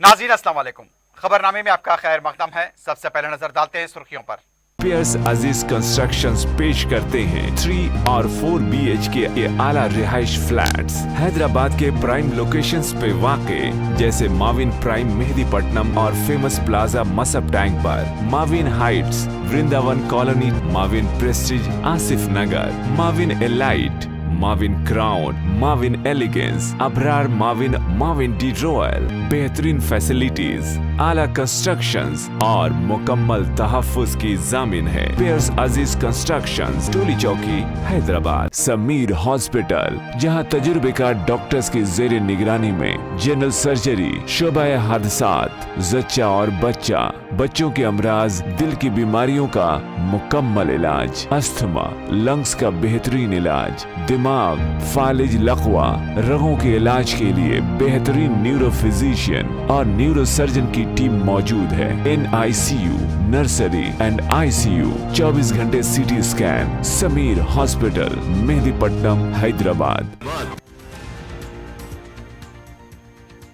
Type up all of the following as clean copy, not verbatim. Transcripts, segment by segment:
नाज़रीन अस्सलाम वालेकुम। खबरनामे में आपका खैर मकदम है। सबसे पहले नजर डालते हैं सुर्खियों पर। पियर्स अजीज कंस्ट्रक्शंस पेश करते हैं 3 और 4 BHK के आला रिहाइश फ्लैट्स हैदराबाद के प्राइम लोकेशंस पे वाक़े जैसे माविन प्राइम मेहदीपट्टनम और फेमस प्लाजा मसब टैंक पर, Mavin Heights, Vrindavan Colony, Mavin Prestige Asif Nagar, Mavin Elite, Mavin Crown, Mavin Elegance, Abrar Mavin, Mavin de Royal, बेहतरीन फैसिलिटीज, आला कंस्ट्रक्शंस और मुकम्मल तहफ्फुज की जामिन है। पियर्स अजीज कंस्ट्रक्शंस, टोली चौकी, हैदराबाद। समीर हॉस्पिटल, जहां तजुर्बेकार डॉक्टर्स की जेर निगरानी में जनरल सर्जरी, शोबा हादसात, जच्चा और बच्चा, बच्चों के अमराज, दिल की बीमारियों का मुकम्मल इलाज, अस्थमा, लंग्स का बेहतरीन इलाज, दिमाग, फालिज, लकवा, रगों के इलाज के लिए बेहतरीन न्यूरो फिजिशियन और न्यूरो सर्जन की टीम मौजूद है। NICU, नर्सरी एंड ICU, 24 घंटे CT scan. Sameer hospital, Mehdipatnam, Hyderabad.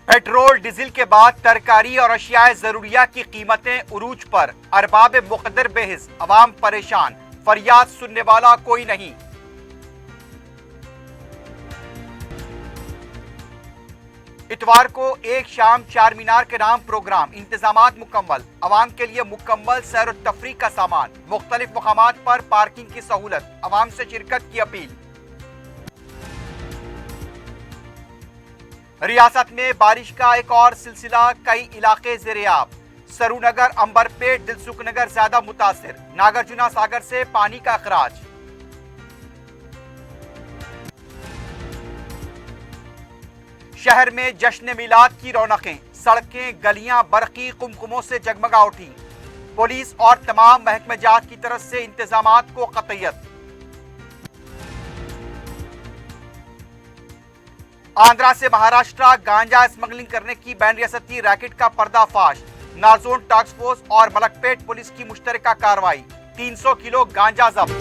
Petrol diesel के बाद तरकारी और अशियाए जरूरिया की कीमतें उरूज पर, अरबाब मुकद्दर बेहिस, अवाम परेशान, फरियाद सुनने वाला कोई नहीं। इतवार को एक शाम चार मीनार के नाम प्रोग्राम, इंतजामात मुकम्मल, अवाम के लिए मुकम्मल सैर और तफरीह का सामान, मुख्तलिफ मकामात पर पार्किंग की सहूलत, अवाम से शिरकत की अपील। रियासत में बारिश का एक और सिलसिला, कई इलाके ज़ेर-ए-आब, सरूनगर, अंबरपेट, दिलसुख नगर ज्यादा मुतासिर, नागार्जुना सागर से पानी का अखराज। शहर में जश्न मिलाद की रौनकें, सड़कें, गलियां बरकी कुमकुमों से जगमगा उठी। पुलिस और तमाम महकमे जात की तरफ से इंतजामात को कतईयत। आंध्रा से महाराष्ट्र गांजा स्मगलिंग करने की बैन रियासती रैकेट का पर्दाफाश, नारजोन टास्क फोर्स और मलकपेट पुलिस की मुश्तरका कार्रवाई, 300 किलो गांजा जब्त।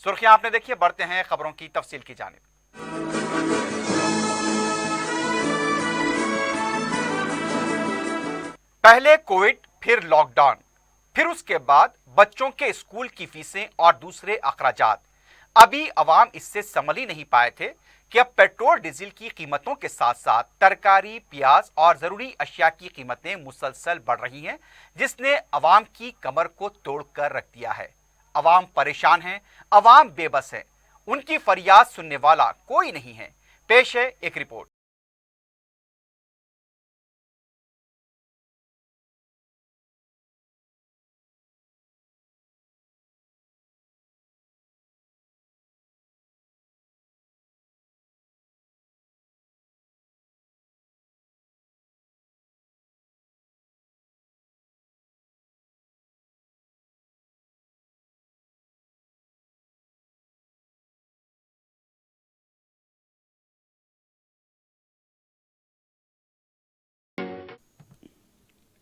सुर्खियां आपने देखी, बढ़ते हैं खबरों की तफसील की जानिब। पहले कोविड, फिर लॉकडाउन, फिर उसके बाद बच्चों के स्कूल की फीसें और दूसरे अखराजात। अभी अवाम इससे संभल ही नहीं पाए थे कि अब पेट्रोल डीजल की कीमतों के साथ साथ तरकारी, प्याज और जरूरी अशिया की कीमतें मुसलसल बढ़ रही हैं, जिसने अवाम की कमर को तोड़कर रख दिया है। अवाम परेशान है, अवाम बेबस है, उनकी फरियाद सुनने वाला कोई नहीं है। पेश है एक रिपोर्ट।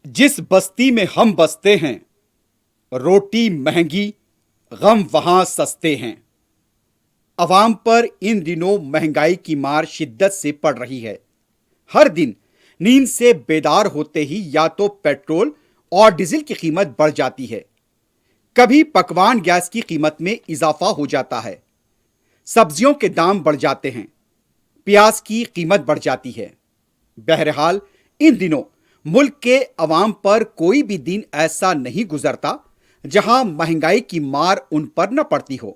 जिस बस्ती में हम बसते हैं, रोटी महंगी, गम वहां सस्ते हैं। अवाम पर इन दिनों महंगाई की मार शिद्दत से पड़ रही है। हर दिन नींद से बेदार होते ही या तो पेट्रोल और डीजल की कीमत बढ़ जाती है, कभी पकवान गैस की कीमत में इजाफा हो जाता है, सब्जियों के दाम बढ़ जाते हैं, प्याज की कीमत बढ़ जाती है। बहरहाल इन दिनों मुल्क के अवाम पर कोई भी दिन ऐसा नहीं गुजरता जहां महंगाई की मार उन पर न पड़ती हो।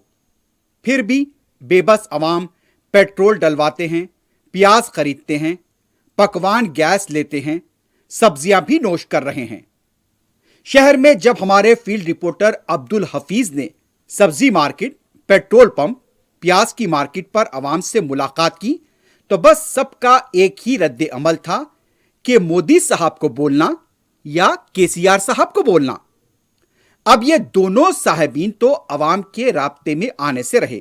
फिर भी बेबस अवाम पेट्रोल डलवाते हैं, प्याज खरीदते हैं, पकवान गैस लेते हैं, सब्जियां भी नोश कर रहे हैं। शहर में जब हमारे फील्ड रिपोर्टर अब्दुल हफीज ने सब्जी मार्केट, पेट्रोल पंप, प्याज की मार्केट पर अवाम से मुलाकात की, तो बस सबका एक ही रद्द अमल था कि मोदी साहब को बोलना या KCR साहब को बोलना। अब ये दोनों साहिबीन तो अवाम के राब्ते में आने से रहे।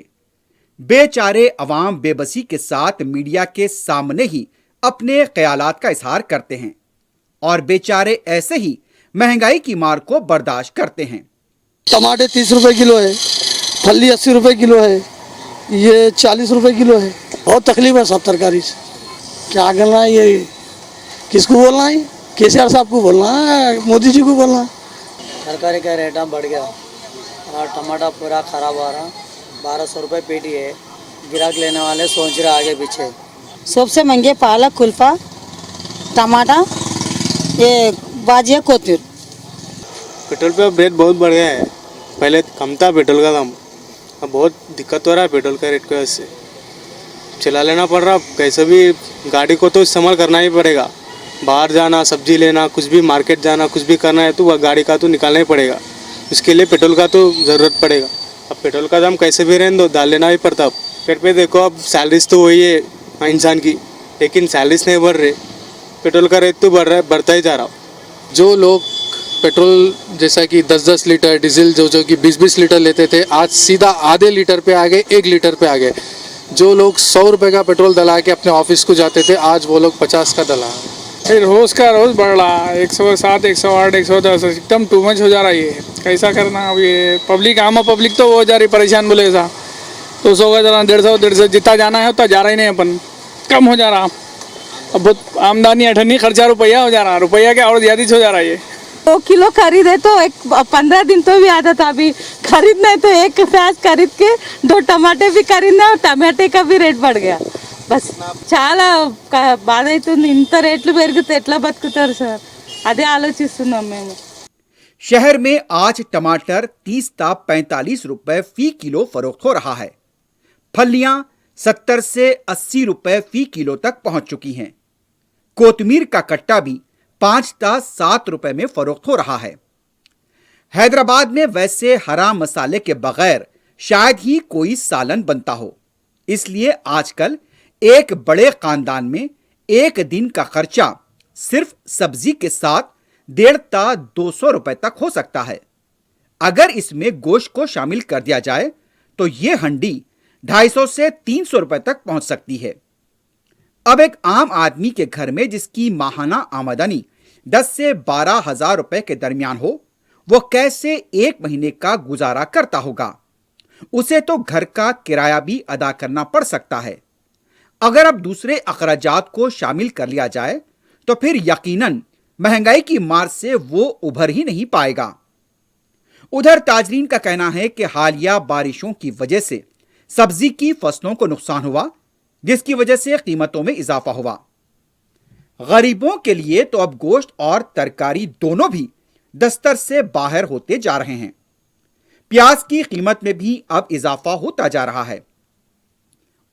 बेचारे अवाम बेबसी के साथ मीडिया के सामने ही अपने ख्यालात का इजहार करते हैं और बेचारे ऐसे ही महंगाई की मार को बर्दाश्त करते हैं। टमाटर 30 रुपए किलो है, फली 80 रुपए किलो है, ये 40 रुपए किलो है। बहुत तकलीफ है सब तरकारी से। क्या करना है, ये किसको बोलना है? केसीआर साहब को बोलना है, मोदी जी को बोलना है। तरकारी का रेट बढ़ गया और टमाटर पूरा ख़राब आ रहा, 1200 रुपये पेटी है। गिराक लेने वाले सोच रहे आगे पीछे। सबसे महंगे पालक, कुल्फा, टमाटर, ये बाजिया, कोथिर। पेट्रोल पे रेट बहुत बढ़ गया है। पहले कम था पेट्रोल का दाम, अब बहुत दिक्कत हो रहा है पेट्रोल का रेट की वजह से। चला लेना पड़ रहा, कैसे भी गाड़ी को तो इस्तेमाल करना ही पड़ेगा। बाहर जाना, सब्जी लेना, कुछ भी मार्केट जाना, कुछ भी करना है तो गाड़ी का तो निकालना ही पड़ेगा। उसके लिए पेट्रोल का तो ज़रूरत पड़ेगा। अब पेट्रोल का दाम कैसे भी रहने दो, डाल लेना ही पड़ता। अब पेट पे देखो, अब सैलरीज तो वही है इंसान की, लेकिन सैलरीज नहीं बढ़ रहे, पेट्रोल का रेट तो बढ़ रहा है, बढ़ता ही जा रहा। जो लोग पेट्रोल जैसा कि 10-10 लीटर, डीजल जो कि 20-20 लीटर लेते थे, आज सीधा आधे लीटर पे आ गए, 1 लीटर पे आ गए। जो लोग 100 रुपये का पेट्रोल डला के अपने ऑफिस को जाते थे, आज वो लोग 50 का डला। रोज़ का रोज़ बढ़ रहा है, 107, 108, 110, एकदम टू मच हो जा रहा है। ये कैसा करना अब? ये पब्लिक, आम पब्लिक तो हो जा रही परेशान, बोले ऐसा 200 का जाना, 150 जितना जाना है उतना जा रहा ही नहीं, अपन कम हो जा रहा। अब बहुत आमदनी अठन्नी, खर्चा रुपया हो जा रहा, रुपया क्या और ज़्यादा हो जा रहा है। ये 2 किलो खरीदे तो 15 दिन तो भी आता था। अभी खरीदना है तो 1 प्याज खरीद के 2 टमाटे भी खरीदना, और टमाटे का भी रेट बढ़ गया। బస్ చాలా బాధ అవుతుంది. ఇంత రేట్లు పెరిగితే ఎట్లా బతుకుతారు సార్? అదే ఆలోచిస్తున్నాం మేము. शहर में आज टमाटर 30 ता 45 रुपए फी किलो फरोख्त हो रहा है। फलियां 70 से 80 रुपए फी किलो तक पहुंच चुकी हैं। कोतमीर का कट्टा भी 5 ता 7 रुपए में फरोख्त हो रहा है। हैदराबाद में वैसे हरा मसाले के बगैर शायद ही कोई सालन बनता हो, इसलिए आजकल एक बड़े खानदान में एक दिन का खर्चा सिर्फ सब्जी के साथ 1.5 ता 200 रुपए तक हो सकता है। अगर इसमें गोश्त को शामिल कर दिया जाए तो यह हंडी 250 से 300 रुपए तक पहुंच सकती है। अब एक आम आदमी के घर में जिसकी माहाना आमदनी 10 से 12 हजार रुपए के दरमियान हो, वो कैसे एक महीने का गुजारा करता होगा? उसे तो घर का किराया भी अदा करना पड़ सकता है। अगर अब दूसरे अखराजात को शामिल कर लिया जाए तो फिर यकीनन महंगाई की मार से वो उभर ही नहीं पाएगा। उधर ताजरीन का कहना है कि हालिया बारिशों की वजह से सब्जी की फसलों को नुकसान हुआ, जिसकी वजह से कीमतों में इजाफा हुआ। गरीबों के लिए तो अब गोश्त और तरकारी दोनों भी दस्तर से बाहर होते जा रहे हैं। प्याज की कीमत में भी अब इजाफा होता जा रहा है।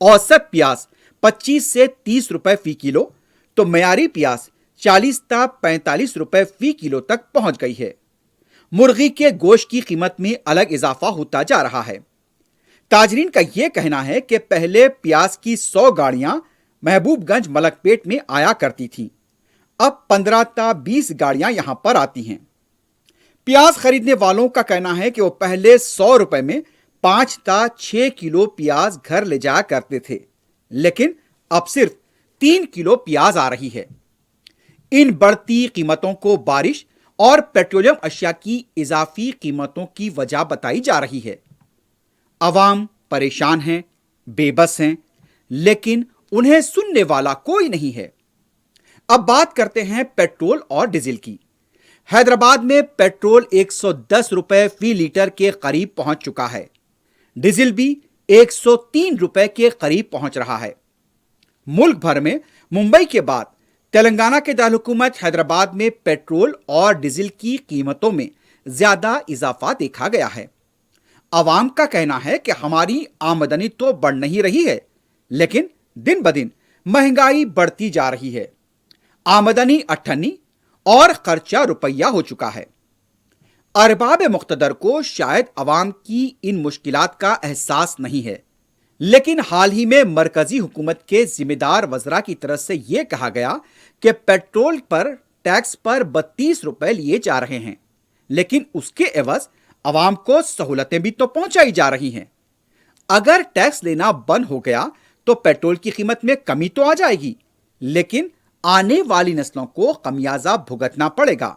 औसत प्याज 25 से 30 रुपए फी किलो तो मयारी प्याज 40 ता 45 रुपए फी किलो तक पहुंच गई है। मुर्गी के गोश्त की कीमत में अलग इजाफा होता जा रहा है। ताजरीन का यह कहना है कि पहले प्याज की 100 गाड़ियां महबूबगंज मलकपेट में आया करती थी, अब 15 ता 20 गाड़ियां यहां पर आती हैं। प्याज खरीदने वालों का कहना है कि वो पहले 100 रुपए में 5 ता 6 किलो प्याज घर ले जाया करते थे, लेकिन अब सिर्फ 3 किलो प्याज आ रही है। इन बढ़ती कीमतों को बारिश और पेट्रोलियम अशिया की इजाफी कीमतों की वजह बताई जा रही है। अवाम परेशान हैं, बेबस हैं, लेकिन उन्हें सुनने वाला कोई नहीं है। अब बात करते हैं पेट्रोल और डीजल की। हैदराबाद में पेट्रोल 110 रुपए फी लीटर के करीब पहुंच चुका है। डीजल भी 103 रुपए के करीब पहुंच रहा है। मुल्क भर में मुंबई के बाद तेलंगाना के दारकूमत हैदराबाद में पेट्रोल और डीजल की कीमतों में ज्यादा इजाफा देखा गया है। अवाम का कहना है कि हमारी आमदनी तो बढ़ नहीं रही है, लेकिन दिन ब दिन महंगाई बढ़ती जा रही है। आमदनी अठन्नी और खर्चा रुपया हो चुका है। अरबाब मुख्तदर को शायद अवाम की इन मुश्किलात का एहसास नहीं है, लेकिन हाल ही में मरकजी हुकूमत के जिम्मेदार वज़रा की तरफ से यह कहा गया कि पेट्रोल पर टैक्स पर 32 रुपए लिए जा रहे हैं, लेकिन उसके एवज अवाम को सहूलतें भी तो पहुंचाई जा रही हैं। अगर टैक्स लेना बंद हो गया तो पेट्रोल की कीमत में कमी तो आ जाएगी, लेकिन आने वाली नस्लों को खमियाजा भुगतना पड़ेगा।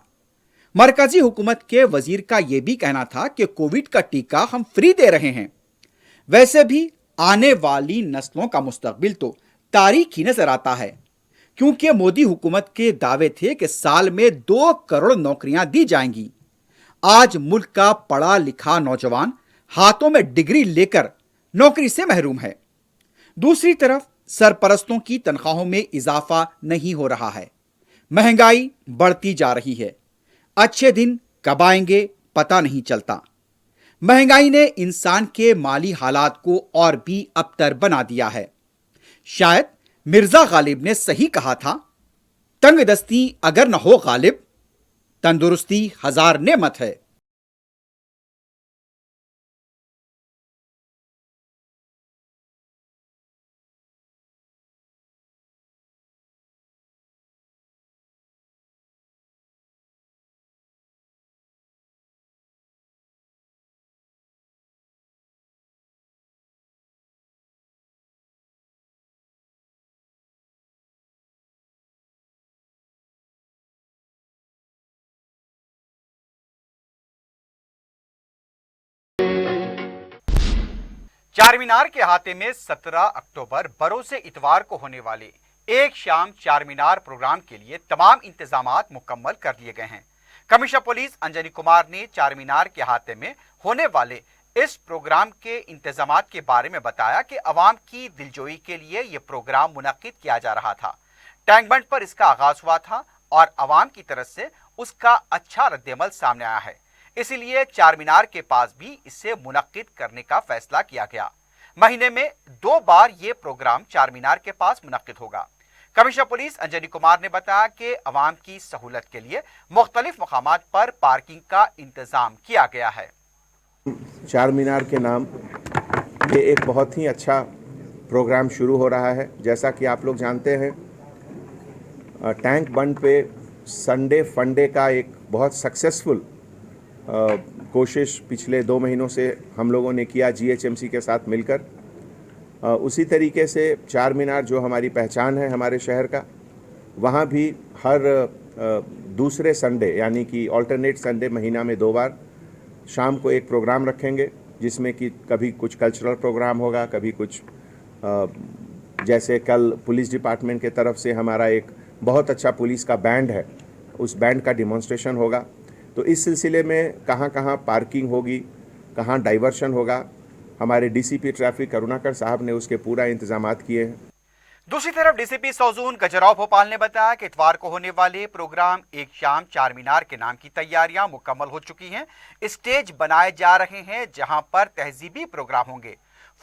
मरकजी हुकूमत के वजीर का यह भी कहना था कि कोविड का टीका हम फ्री दे रहे हैं। वैसे भी आने वाली नस्लों का मुस्तकबिल तो तारीख ही नजर आता है, क्योंकि मोदी हुकूमत के दावे थे कि साल में 2 करोड़ नौकरियां दी जाएंगी। आज मुल्क का पढ़ा लिखा नौजवान हाथों में डिग्री लेकर नौकरी से महरूम है। दूसरी तरफ सरपरस्तों की तनख्वाहों में इजाफा नहीं हो रहा है। महंगाई बढ़ती जा रही है। अच्छे दिन कब आएंगे पता नहीं चलता। महंगाई ने इंसान के माली हालात को और भी अबतर बना दिया है। शायद मिर्जा गालिब ने सही कहा था, तंगदस्ती अगर न हो गालिब, तंदुरुस्ती हजार नेमत है। चारमीनार के अहाते में 17 अक्टूबर बरोज़ इतवार को होने वाले एक शाम चारमीनार प्रोग्राम के लिए तमाम इंतजामात मुकम्मल कर लिए गए हैं। कमिश्नर पुलिस अंजनी कुमार ने चारमीनार के अहाते में होने वाले इस प्रोग्राम के इंतजामात के बारे में बताया कि अवाम की दिलजोई के लिए यह प्रोग्राम मुनक्किद किया जा रहा था। टैंक बंड पर इसका आगाज हुआ था और अवाम की तरफ से उसका अच्छा रद्देमल सामने आया है, इसलिए चारमीनार के पास भी इसे मुनक्किद करने का फैसला किया गया। महीने में 2 बार ये प्रोग्राम चारमीनार के पास मुनक्किद होगा। कमिश्नर पुलिस अंजनी कुमार ने बताया कि अवाम की सहूलत के लिए मुख्तलिफ मकामात पर पार्किंग का इंतजाम किया गया है। चारमीनार के नाम ये एक बहुत ही अच्छा प्रोग्राम शुरू हो रहा है। जैसा कि आप लोग जानते हैं, टैंक बंड पे संडे फंडे का एक बहुत सक्सेसफुल कोशिश पिछले 2 महीनों से हम लोगों ने किया जीएचएमसी के साथ मिलकर। उसी तरीके से चारमीनार जो हमारी पहचान है हमारे शहर का, वहाँ भी हर दूसरे संडे यानी कि ऑल्टरनेट संडे महीना में 2 बार शाम को एक प्रोग्राम रखेंगे, जिसमें कि कभी कुछ कल्चरल प्रोग्राम होगा, कभी कुछ जैसे कल पुलिस डिपार्टमेंट के तरफ से हमारा एक बहुत अच्छा पुलिस का बैंड है, उस बैंड का डिमॉन्स्ट्रेशन होगा। तो इस सिलसिले में कहाँ कहाँ पार्किंग होगी, कहाँ डाइवर्शन होगा, हमारे डीसीपी ट्रैफिक करुणाकर साहब ने उसके पूरा इंतजामात किए हैं। दूसरी तरफ डीसीपी सौजून गजराव भोपाल ने बताया कि इतवार को होने वाले प्रोग्राम एक शाम चारमीनार के नाम की तैयारियां मुकम्मल हो चुकी हैं। स्टेज बनाए जा रहे हैं जहां पर तहजीबी प्रोग्राम होंगे,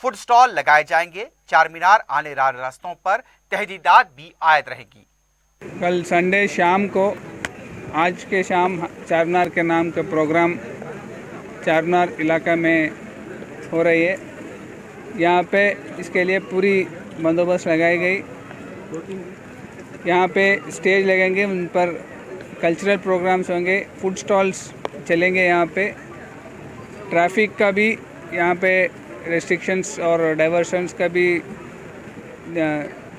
फूड स्टॉल लगाए जाएंगे। चारमीनार आने वाले रास्तों पर तहदीदात भी आयद रहेगी। कल संडे शाम को, आज के शाम चारमीनार के नाम का प्रोग्राम चारमीनार इलाका में हो रही है। यहाँ पे इसके लिए पूरी बंदोबस्त लगाई गई। यहाँ पे स्टेज लगेंगे, उन पर कल्चरल प्रोग्राम्स होंगे, फूड स्टॉल्स चलेंगे। यहाँ पे ट्रैफिक का भी यहाँ पे रेस्ट्रिक्शंस और डाइवर्शंस का भी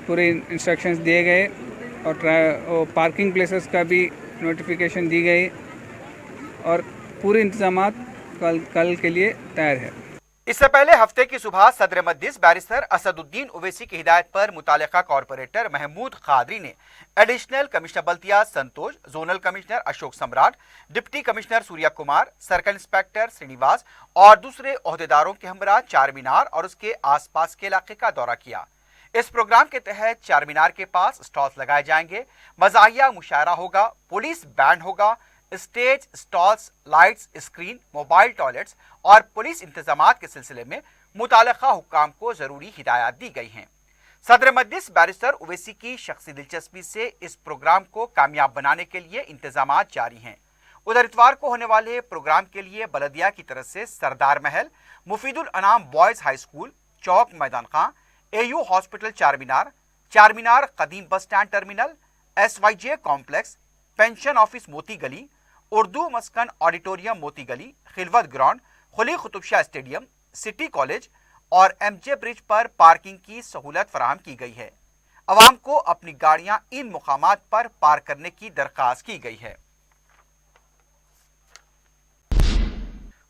पूरे इंस्ट्रक्शंस दिए गए और पार्किंग प्लेसेस का भी नोटिफिकेशन दी गई और पूरे इंतजामात कल के लिए तैयार है। इससे पहले हफ्ते की सुबह सदर मजलिस बैरिस्टर असदुद्दीन ओवैसी की हिदायत पर मुतालिका कॉर्पोरेटर महमूद कादरी ने एडिशनल कमिश्नर बल्दिया Santosh, zonal commissioner Ashok Samrat, deputy commissioner Surya Kumar, circle inspector Srinivas और दूसरे ओहदेदारों के हमरा चारमीनार और उसके आसपास के इलाके का दौरा किया। इस प्रोग्राम के तहत चारमीनार के पास स्टॉल्स लगाए जाएंगे, मज़ाहिया मुशायरा होगा, पुलिस बैंड होगा, stage, stalls, lights, screen, mobile toilets और पुलिस इंतजामात के सिलसिले में मुतालिका हुक्काम को जरूरी हिदायत दी गई हैं। सदर मजलिस बैरिस्टर ओवैसी की शख्सी दिलचस्पी से इस प्रोग्राम को कामयाब बनाने के लिए इंतजामात जारी हैं। उधर इतवार को होने वाले प्रोग्राम के लिए बलदिया की तरफ से सरदार महल, मुफीदुल अनाम बॉयज हाई स्कूल, चौक मैदान खां, एयू हॉस्पिटल चारमीनार, चारमीनार कदीम bus stand terminal, SYJ complex, pension office मोती गली, उर्दू मस्कन ऑडिटोरियम मोती गली, खिलवत ग्राउंड, खुली कुतुबशाह स्टेडियम, सिटी कॉलेज और MJ ब्रिज पर पार्किंग की सहूलत फराहम की गई है। अवाम को अपनी गाड़ियां इन मुकामात पर पार्क करने की दरखास्त की गई है।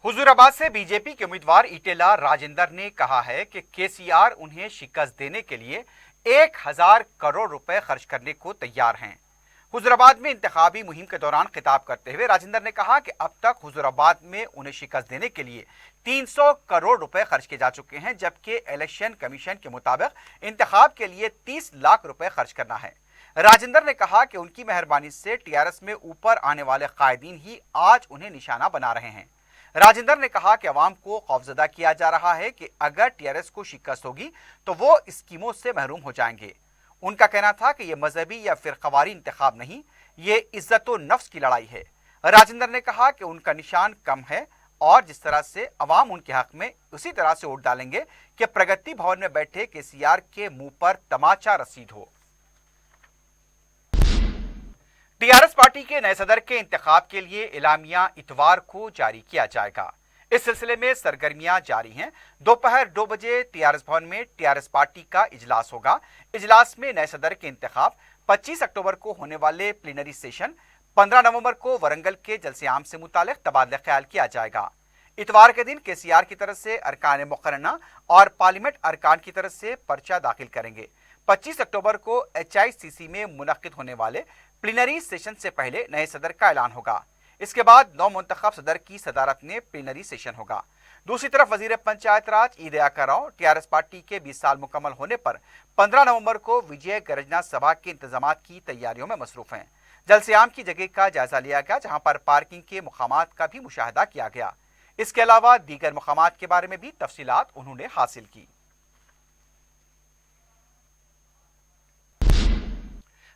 हुजूराबाद से बीजेपी के उम्मीदवार इटेला राजेंद्र ने कहा है कि KCR उन्हें शिकस्त देने के लिए 1000 करोड़ रुपए खर्च करने को तैयार हैं। हुजूराबाद में इंतखाबी मुहिम के दौरान खिताब करते हुए राजेंद्र ने कहा कि अब तक हुजूराबाद में उन्हें शिकस्त देने के लिए 300 करोड़ रुपए खर्च किए जा चुके हैं, जबकि इलेक्शन कमीशन के मुताबिक इंतखाब के लिए 30 लाख रुपए खर्च करना है। राजेंद्र ने कहा कि उनकी मेहरबानी से टीआरएस में ऊपर आने वाले कायदीन ही आज उन्हें निशाना बना रहे हैं। राजेंद्र ने कहा कि अवाम को खौफजदा किया जा रहा है कि अगर टीआरएस को शिकस्त होगी तो वो स्कीमों से महरूम हो जाएंगे। उनका कहना था कि यह मजहबी या फिरकवारी इंतखाब नहीं, ये इज्जत व नफ्स की लड़ाई है। राजेंद्र ने कहा कि उनका निशान कम है और जिस तरह से अवाम उनके हक में उसी तरह से वोट डालेंगे कि प्रगति भवन में बैठे केसीआर के मुंह पर तमाचा रसीद हो। टीआरएस पार्टी के नए सदर के इंतखाब के लिए एलामिया इतवार को जारी किया जाएगा। इस सिलसिले में सरगर्मियां जारी हैं। दोपहर 2 बजे टीआरएस भवन में टीआरएस पार्टी का इजलास होगा। इजलास में नए सदर के इंतखाब 25 अक्टूबर को होने वाले प्लीनरी सेशन, 15 नवंबर को वरंगल के जलसे-आम से मुतालिक तबादला ख्याल किया जाएगा। इतवार के दिन केसीआर की तरफ से अरकान मुकर्रना और पार्लियामेंट अरकान की तरफ से पर्चा दाखिल करेंगे। 25 अक्टूबर को एचआईसीसी में मुनक्किद होने वाले प्लीनरी सेशन से पहले नए सदर का ऐलान होगा। इसके बाद 9 मुंतखब सदर की सदारत में प्लीनरी सेशन होगा। दूसरी तरफ वजीर पंचायत राज ईद कराओ टीआरएस पार्टी के 20 साल मुकम्मल होने पर 15 नवंबर को विजय गर्जना सभा के इंतजाम की तैयारियों में मसरूफ हैं। जलसे-आम की जगह का जायजा लिया गया, जहां पर पार्किंग के मुकामात का भी मुशाहिदा किया गया। इसके अलावा दीगर मुकामात के बारे में भी तफसीलात उन्होंने हासिल की।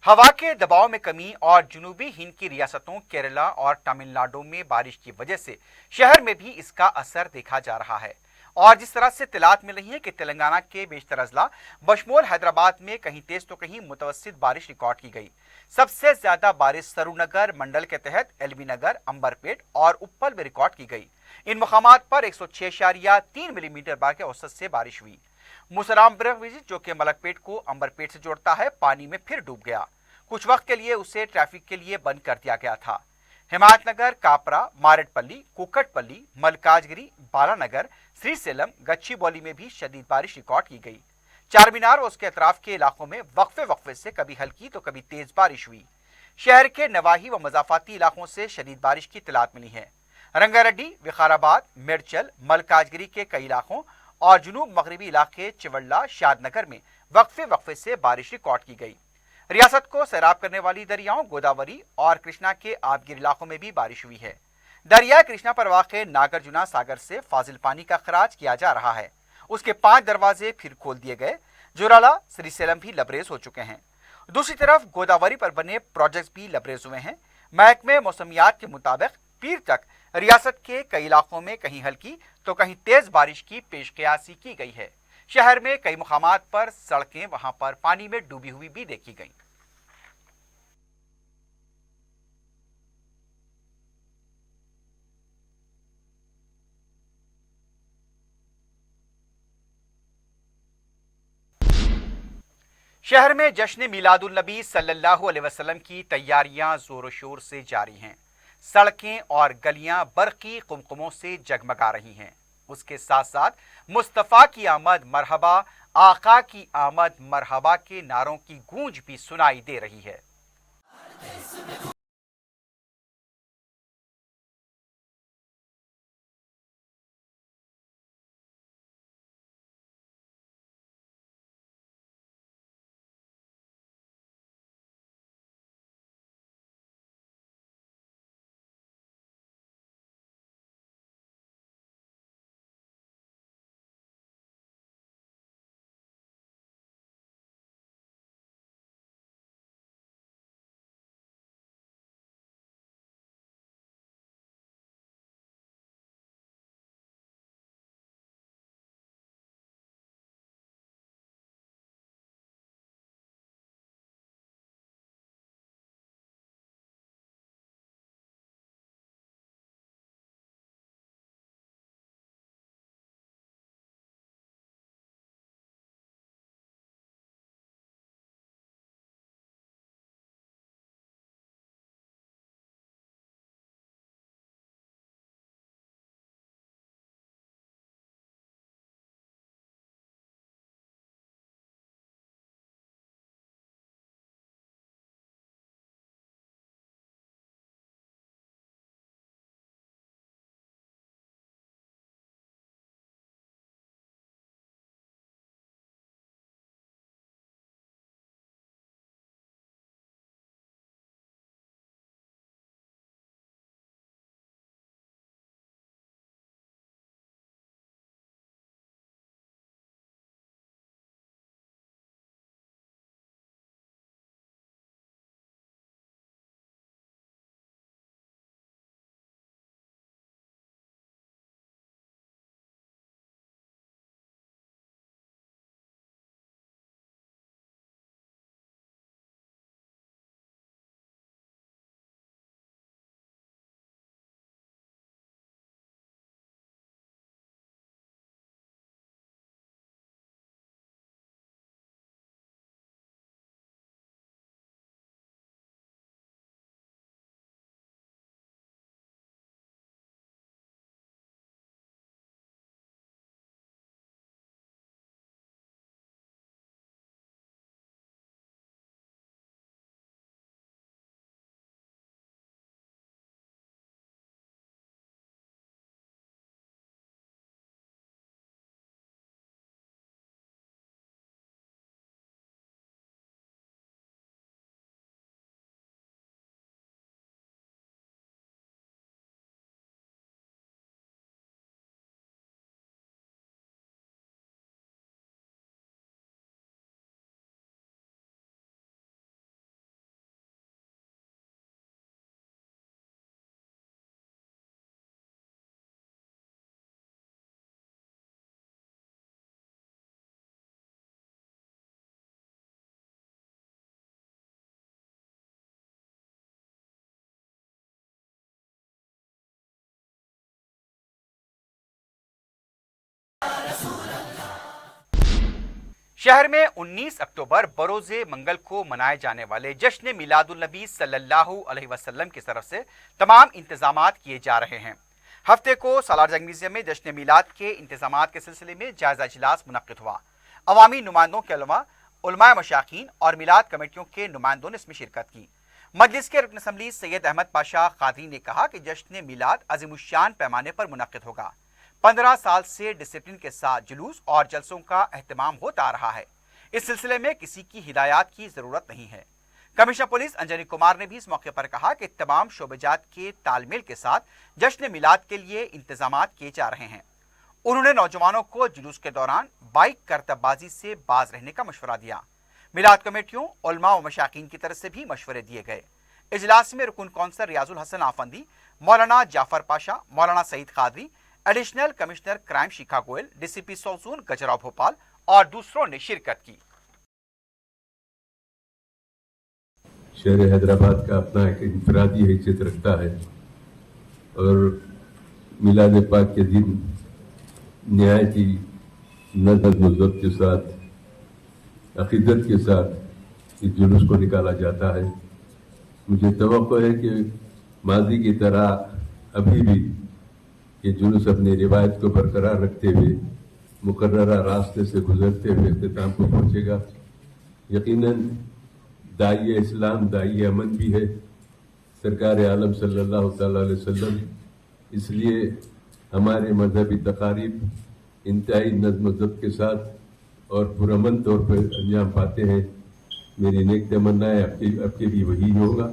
हवा के दबाव में कमी और जुनूबी हिंद की रियासतों केरला और तमिलनाडु में बारिश की वजह से शहर में भी इसका असर देखा जा रहा है। और जिस तरह से इत्तलात मिल रही है कि तेलंगाना के बेशतर अजला बशमूल हैदराबाद में कहीं तेज तो कहीं मुतवस्सित बारिश रिकॉर्ड की गई। सबसे ज्यादा बारिश सरूनगर मंडल के तहत एलबी नगर, अंबरपेट और उप्पल में रिकॉर्ड की गई। इन मुकामात पर 106.3 मिलीमीटर बार के औसत से बारिश हुई। मुसराम ब्रिज जो कि मलकपेट को अंबरपेट से जोड़ता है, पानी में फिर डूब गया। कुछ वक्त के लिए उसे ट्रैफिक के लिए बंद कर दिया गया था। हिमायतनगर, कापरा, मारेडपल्ली, कुकटपल्ली, मलकाजगिरी, बालानगर, श्रीसेलम, गच्चीबौली में भी शदीद बारिश रिकॉर्ड की गई। चार मीनार और उसके अतराफ के इलाकों में वक्फे से कभी हल्की तो कभी तेज बारिश हुई। शहर के नवाही व मजाफाती इलाकों से शदीद बारिश की इत्तलात मिली है। रंगारेड्डी, विकाराबाद, मिर्चल, मलकाजगिरी के कई इलाकों और जुनूब मगरबी इलाके चिवल्ला, शादनगर में वक्फे से बारिश रिकॉर्ड की गई। रियासत को सैराब करने वाली दरियाओं गोदावरी और कृष्णा के आबगिर इलाकों में भी बारिश हुई है। दरिया कृष्णा पर वाक़े नागार्जुना सागर से फाजिल पानी का खराज किया जा रहा है। उसके 5 दरवाजे फिर खोल दिए गए। जोराला, श्रीसेलम भी लबरेज हो चुके हैं। दूसरी तरफ गोदावरी पर बने प्रोजेक्ट्स भी लबरेज हुए हैं। महकमे मौसमियात के मुताबिक पीर तक रियासत के कई इलाकों में कहीं हल्की तो कहीं तेज बारिश की पेशकयासी की गई है। शहर में कई मुकामात पर सड़कें वहां पर पानी में डूबी हुई भी देखी गई। शहर में जश्न मिलादुल नबी सल्लल्लाहु अलैहि वसल्लम की तैयारियां जोर शोर से जारी हैं। सड़कें और गलियां बरकी कुमकुमों से जगमगा रही हैं। उसके साथ साथ मुस्तफ़ा की आमद मरहबा, आका की आमद मरहबा के नारों की गूंज भी सुनाई दे रही है। शहर में 19 अक्टूबर बरोज़े मंगल को मनाए जाने वाले जश्न मिलादुल नबी सल्लल्लाहु अलैहि वसल्लम की तरफ से तमाम इंतजामात किए जा रहे हैं। हफ्ते को सालार जंग म्यूजियम में जश्न मिलाद के इंतजामात के सिलसिले में जायजा इजलास मुनक्किद हुआ। अवामी नुमाइंदों के अलावा उलमाए मशाकीन और मिलाद कमेटियों के नुमाइंदों ने इसमें शिरकत की। मजलिस के रुकन असम्बली सैयद अहमद पाशा कादरी ने कहा कि जश्न मिलाद अज़ीमुश्शान पैमाने पर मुनक्किद होगा। 15 साल से डिसिप्लिन के साथ जुलूस और जलसों का एहतमाम होता आ रहा है। इस सिलसिले में किसी की हिदायत की जरूरत नहीं है। कमिश्नर पुलिस अंजनी कुमार ने भी इस मौके पर कहा कि तमाम शोबेजात के तालमेल के साथ जश्न मिलाद के लिए इंतजामात किए जा रहे हैं। उन्होंने नौजवानों को जुलूस के दौरान बाइक करतबबाजी से बाज रहने का मशवरा दिया। मिलाद कमेटियों, उलमा व मशाकीन की तरफ से भी मशवरे दिए गए। इजलास में रुकन कौंसल रियाजुल हसन आफंदी, मौलाना Jafar Pasha, Maulana Saeed Qadri, additional commissioner crime Shikha Goyal, DCP South Zone Gajrao Bhopal और दूसरों ने शिरकत की। शहर हैदराबाद का अपना एक इंफरादी हैसियत रखता है और मिलाद पाक के दिन नहायत ही नज़्म ज़ब्त के साथ, अक़ीदत के साथ इस जुलूस को निकाला जाता है। मुझे तवक्को है कि माजी की तरह अभी भी ये जुलूस अपनी रिवायत को बरकरार रखते हुए मुकर्ररा रास्ते से गुजरते हुए इख्तिताम को पहुँचेगा। यकीनन दाई इस्लाम, दाई अमन भी है सरकार आलम सल्लल्लाहु अलैहि वसल्लम, इसलिए हमारे मजहबी तकारीब इंतहाई नज़्म ज़ब्त के साथ और पुरअमन तौर पर अंजाम पाते हैं। मेरी नेक तमन्ना है आपके भी वही होगा।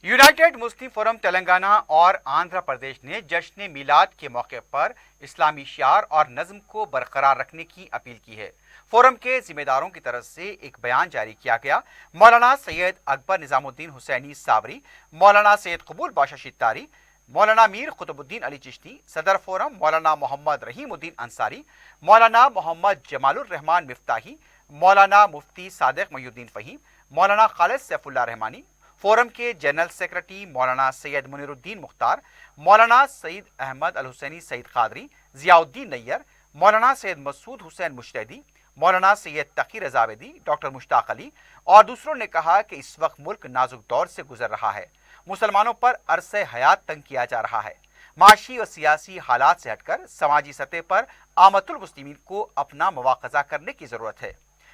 यूनाइटेड मुस्लिम फोरम तेलंगाना और आंध्र प्रदेश ने जश्न मिलाद के मौके पर इस्लामी शियार और नज़्म को बरकरार रखने की अपील की है। फोरम के जिम्मेदारों की तरफ से एक बयान जारी किया गया। मौलाना सैयद अकबर निजामुद्दीन हुसैनी सावरी, मौलाना सैयद कबूल बाशा शित्तारी, मौलाना मीर कुतुबुद्दीन अली चिश्ती, सदर फोरम मौलाना मोहम्मद रहीमुद्दीन अंसारी, मौलाना मोहम्मद जमालुर रहमान मिफ्ताही, मौलाना मुफ्ती सादिक मयूद्दीन फ़हीम, मौलाना खालिद सैफुल्लाह रहमानी, फोरम के जनरल सेक्रेटरी मौलाना सैयद मुनीरुद्दीन मुख्तार, मौलाना सईद अहमद अल हुसैनी सईद कादरी, जियाउद्दीन नैयर, मौलाना सैयद मसूद हुसैन मुश्तैदी, मौलाना सैयद तकी रजावेदी, डॉक्टर मुश्ताक अली और दूसरों ने कहा कि इस वक्त मुल्क नाजुक दौर से गुजर रहा है। मुसलमानों पर अरसे हयात तंग किया जा रहा है। माशी और सियासी हालात से हटकर समाजी सतह पर आमतुल मुस्लिमीन को अपना मवाक़ज़ा करने की ज़रूरत है।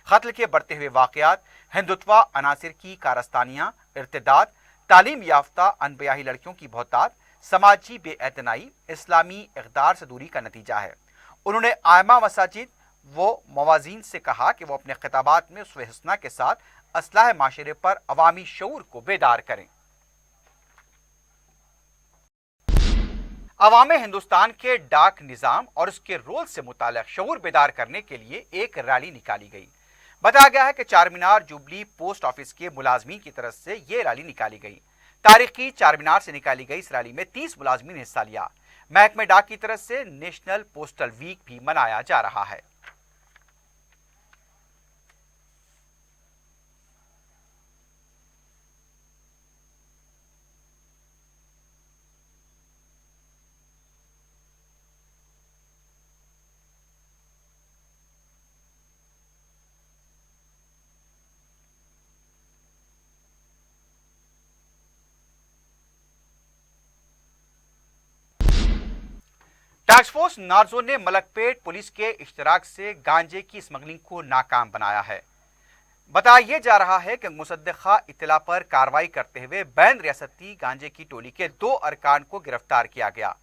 कत्ल के बढ़ते हुए वाक़यात, हिंदुत्वा अनासिर की कारस्तानियाँ, इर्तिदाद, तालीम याफ्ता अनब्याही लड़कियों की बहुतात, समाजी बेएतनाई इस्लामी इक़दार से दूरी का नतीजा है। उन्होंने आयमा मसाजिद वो मवाजीन से कहा कि वो अपने खिताबात में उसवे हसना के साथ असलाह माशरे पर अवामी शऊर को बेदार करें। अवाम हिंदुस्तान के डाक निज़ाम और उसके रोल से मुताल्लिक़ शऊर बेदार करने के लिए एक रैली निकाली गई। बताया गया है कि चार मीनार जुबली पोस्ट ऑफिस के मुलाजमीन की तरफ से ये रैली निकाली गई। तारीखी चार मीनार से निकाली गई इस रैली में 30 मुलाजमीन ने हिस्सा लिया। महकमे डाक की तरफ से नेशनल पोस्टल वीक भी मनाया जा रहा है। टास्क फोर्स नार्जो ने मलकपेट पुलिस के इश्तराक से गांजे की स्मगलिंग को नाकाम बनाया है। बताया जा रहा है कि मुसद्दक़ा इत्तला पर कार्रवाई करते हुए बैन रियासती गांजे की टोली के 2 अरकान को गिरफ्तार किया गया।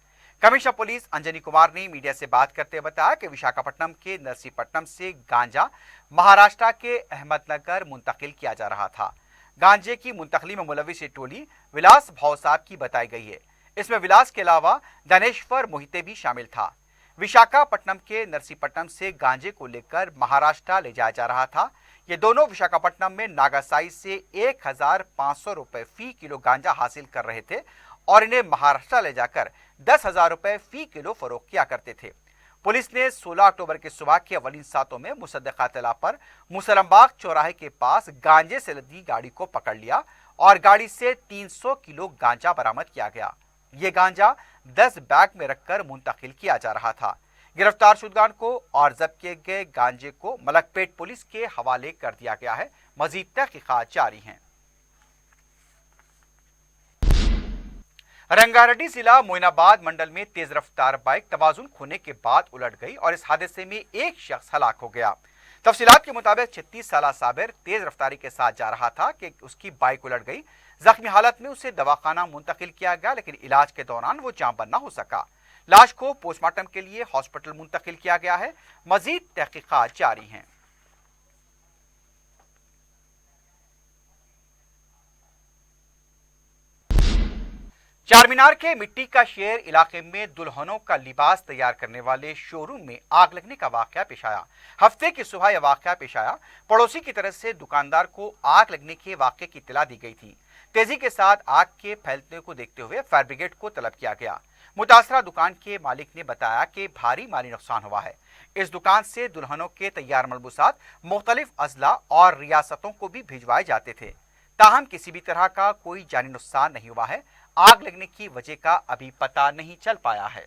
कमिश्नर पुलिस अंजनी कुमार ने मीडिया से बात करते हुए बताया कि विशाखापट्टनम के नरसीपट्टनम से गांजा महाराष्ट्र के अहमदनगर मुंतकिल किया जा रहा था। गांजे की मुंतकली में मुलविस ये टोली विलास भाव साहब की बताई गई है। इसमें विलास के अलावा दानेश्वर मोहिते भी शामिल था। विशाखापट्टनम के नरसीपट्टनम से गांजे को लेकर महाराष्ट्र ले जाया जा रहा था। ये दोनों विशाखापट्टनम में नागासाई से 1,500 रुपए फी किलो गांजा हासिल कर रहे थे और इन्हें महाराष्ट्र ले जाकर 10,000 रुपए फी किलो फरोख्त किया करते थे। पुलिस ने 16 अक्टूबर की सुबह के अवलिन सातों में मुसद्दक़ा इत्तला पर मुसलमबाग चौराहे के पास गांजे से लदी गाड़ी को पकड़ लिया और गाड़ी से 300 किलो गांजा बरामद किया गया। ये गांजा 10 बैग में रखकर मुंतकिल किया जा रहा था। गिरफ्तार शुदगान को और जब्त किए गए गांजे को मलकपेट पुलिस के हवाले कर दिया गया है। मजीद तहकीकात जारी हैं। रंगारेड्डी जिला मोइनाबाद मंडल में तेज रफ्तार बाइक तवाजुन खोने के बाद उलट गई और इस हादसे में एक शख्स हलाक हो गया। तफसीलात के मुताबिक 36 साला साबिर तेज रफ्तारी के साथ जा रहा था कि उसकी बाइक उलट गई। जख्मी हालत में उसे दवाखाना मुंतकिल किया गया, लेकिन इलाज के दौरान वो जाँबंद न हो सका। लाश को पोस्टमार्टम के लिए हॉस्पिटल मुंतकिल किया गया है। मजीद तहकीकात जारी हैं। चारमीनार के मिट्टी का शेर इलाके में दुल्हनों का लिबास तैयार करने वाले शोरूम में आग लगने का वाकया पेश आया। हफ्ते की सुबह यह वाकया पेश आया। पड़ोसी की तरफ से दुकानदार को आग लगने के वाकये की इत्तला दी गई थी। तेजी के साथ आग के फैलने को देखते हुए फायर ब्रिगेड को तलब किया गया। मुतासरा दुकान के मालिक ने बताया कि भारी माली नुकसान हुआ है। इस दुकान से दुल्हनों के तैयार मलबूसात मुख्तलिफ अजला और रियासतों को भी भिजवाए जाते थे। ताहम किसी भी तरह का कोई जानी नुकसान नहीं हुआ है। आग लगने की वजह का अभी पता नहीं चल पाया है।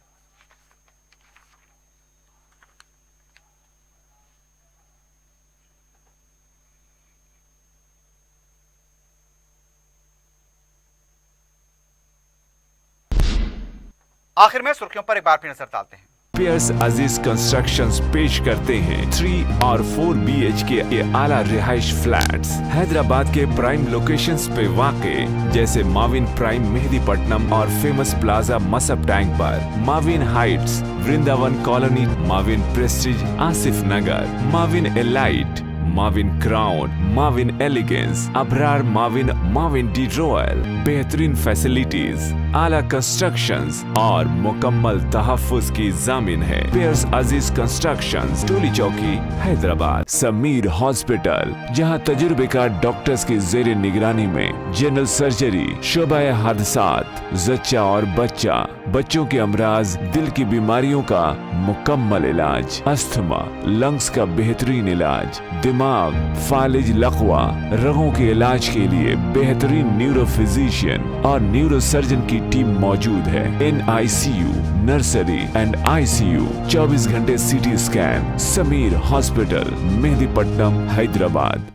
आखिर में सुर्खियों पर एक बार फिर नजर डालते हैं। पियर्स अजीज कंस्ट्रक्शंस पेश करते हैं 3 और 4 BHK के आला रिहाइश फ्लैट्स हैदराबाद के प्राइम लोकेशंस पे वाक़े जैसे माविन प्राइम मेहदीपट्टनम और फेमस प्लाजा मसब टैंक पर, Mavin Heights, Vrindavan Colony, Mavin Prestige Asif Nagar, Mavin Elite, Mavin Crown, Mavin Elegance, Abrar Mavin, Mavin de Royal, बेहतरीन फैसिलिटीज, आला कंस्ट्रक्शंस और मुकम्मल तहफ्फुज की जामिन है। पियर्स अजीज कंस्ट्रक्शंस, टोली चौकी, हैदराबाद। समीर हॉस्पिटल, जहां तजुर्बेकार डॉक्टर्स की जेर निगरानी में जनरल सर्जरी, शोबा हादसात, जच्चा और बच्चा, बच्चों के अमराज, दिल की बीमारियों का मुकम्मल इलाज, अस्थमा, लंग्स का बेहतरीन इलाज, दिमाग, फालिज, लकवा, रगों के इलाज के लिए बेहतरीन न्यूरो फिजिशियन और न्यूरो सर्जन की टीम मौजूद है। NICU, नर्सरी एंड ICU, 24 घंटे CT scan. Sameer hospital, Mehdipatnam, Hyderabad.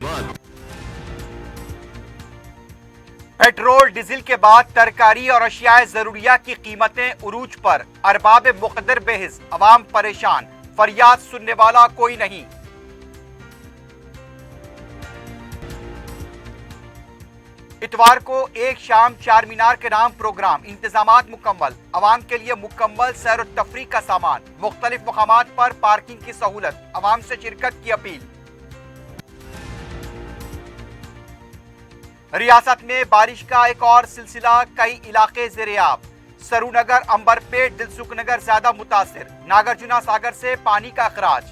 Petrol diesel के बाद तरकारी और अशियाए जरूरिया की कीमतें उरूज पर, अरबाब मुकद्दर बेहिस, अवाम परेशान, फरियाद सुनने वाला कोई नहीं। इतवार को एक शाम चार मीनार के नाम प्रोग्राम, इंतजामात मुकम्मल, अवाम के लिए मुकम्मल सैर और तफरीह का सामान, मुख्तलिफ मकामात पर पार्किंग की सहूलत, अवाम से शिरकत की अपील। रियासत में बारिश का एक और सिलसिला, कई इलाके ज़ेर-ए-आब, सरूनगर, अंबरपेट, दिलसुख नगर ज्यादा मुतासिर, नागार्जुना सागर से पानी का अखराज।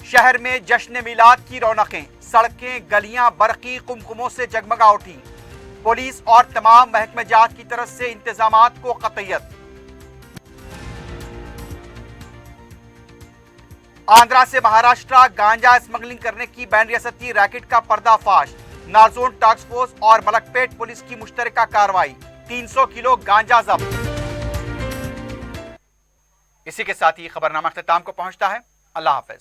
शहर में जश्न मिलाद की रौनकें, सड़कें, गलियां बरकी कुमकुमों से जगमगा उठी। पुलिस और तमाम महकमे जात की तरफ से इंतजामात को कतईयत। आंध्रा से महाराष्ट्र गांजा स्मगलिंग करने की बैन रियासती रैकेट का पर्दाफाश, नारजोन टास्क फोर्स और मलकपेट पुलिस की मुश्तरका कार्रवाई, 300 किलो गांजा जब्त। इसी के साथ ही खबरनामा अख्ताम को पहुंचता है। अल्लाह हाफिज।